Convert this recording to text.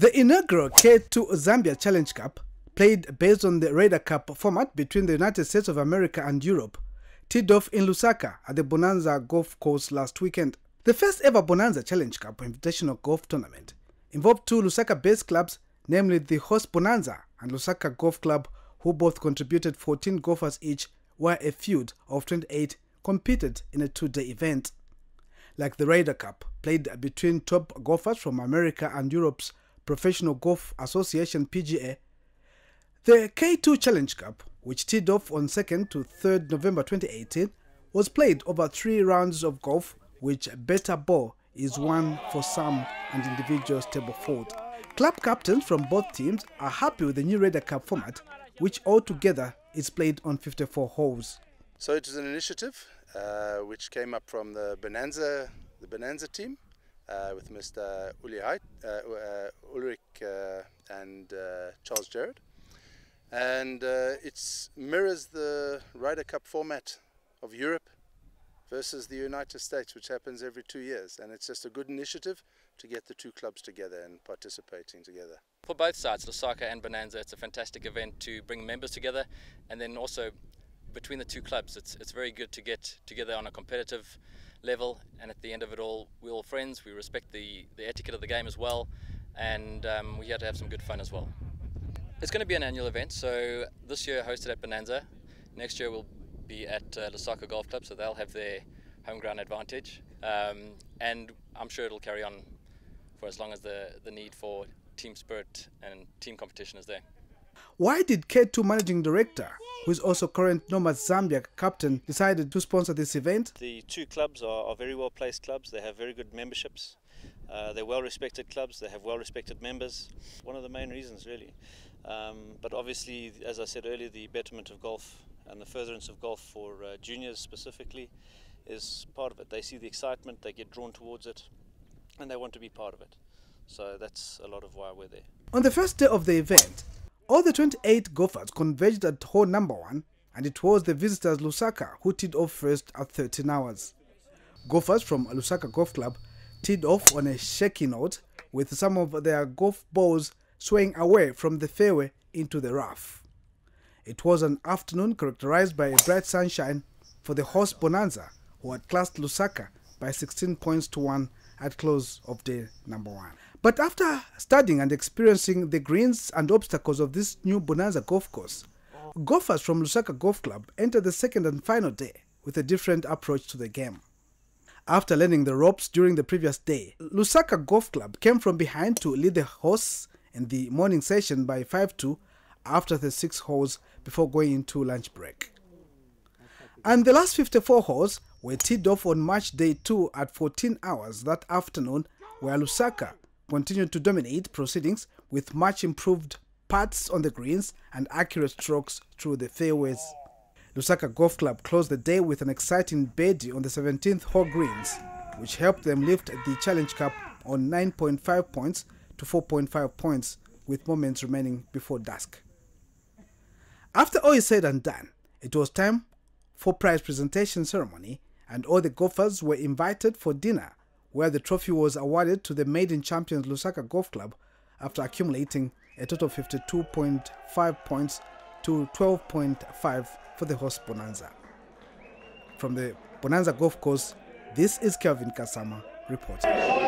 The inaugural K2 Zambia Challenge Cup, played based on the Ryder Cup format between the United States of America and Europe, teed off in Lusaka at the Bonanza golf course last weekend. The first ever Bonanza Challenge Cup invitational golf tournament involved two Lusaka-based clubs, namely the host Bonanza and Lusaka Golf Club, who both contributed 14 golfers each, while a field of 28 competed in a two-day event. Like the Ryder Cup, played between top golfers from America and Europe's Professional Golf Association PGA, the K2 Challenge Cup, which teed off on 2nd to 3rd November 2018, was played over 3 rounds of golf, which better ball is one for some and individuals table fold. Club captains from both teams are happy with the new Ryder Cup format, which altogether is played on 54 holes. So it is an initiative which came up from the Bonanza team with Mr. Ulrich and Charles Jarrett, and it mirrors the Ryder Cup format of Europe versus the United States, which happens every 2 years, and it's just a good initiative to get the two clubs together and participating together. For both sides, Lusaka and Bonanza, it's a fantastic event to bring members together, and then also between the two clubs, it's very good to get together on a competitive level, and at the end of it all, we're all friends. We respect the etiquette of the game as well, and we're here to have some good fun as well. It's going to be an annual event, so this year hosted at Bonanza. Next year we'll be at Lusaka Golf Club, so they'll have their home ground advantage, and I'm sure it'll carry on for as long as the need for team spirit and team competition is there. Why did K2 Managing Director, who is also current Nomad Zambia captain, decided to sponsor this event? The two clubs are very well placed clubs. They have very good memberships. They're well respected clubs. They have well respected members. One of the main reasons, really. But obviously, as I said earlier, the betterment of golf and the furtherance of golf for juniors specifically is part of it. They see the excitement, they get drawn towards it, and they want to be part of it. So that's a lot of why we're there. On the first day of the event, all the 28 golfers converged at hole number 1, and it was the visitors Lusaka who teed off first at 13 hours. Golfers from Lusaka Golf Club teed off on a shaky note, with some of their golf balls swaying away from the fairway into the rough. It was an afternoon characterized by bright sunshine for the host Bonanza, who had classed Lusaka by 16 points to 1 at close of day number 1. But after studying and experiencing the greens and obstacles of this new Bonanza golf course, golfers from Lusaka Golf Club entered the second and final day with a different approach to the game. After learning the ropes during the previous day, Lusaka Golf Club came from behind to lead the hosts in the morning session by 5-2 after the 6 holes before going into lunch break. And the last 54 holes were teed off on match day 2 at 14 hours that afternoon, where Lusaka continued to dominate proceedings with much improved putts on the greens and accurate strokes through the fairways. Lusaka Golf Club closed the day with an exciting birdie on the 17th hole greens, which helped them lift the Challenge Cup on 9.5 points to 4.5 points, with moments remaining before dusk. After all is said and done, it was time for prize presentation ceremony, and all the golfers were invited for dinner, where the trophy was awarded to the maiden champions Lusaka Golf Club after accumulating a total of 52.5 points to 12.5 for the host Bonanza. From the Bonanza Golf Course, this is Kelvin Kasama reporting.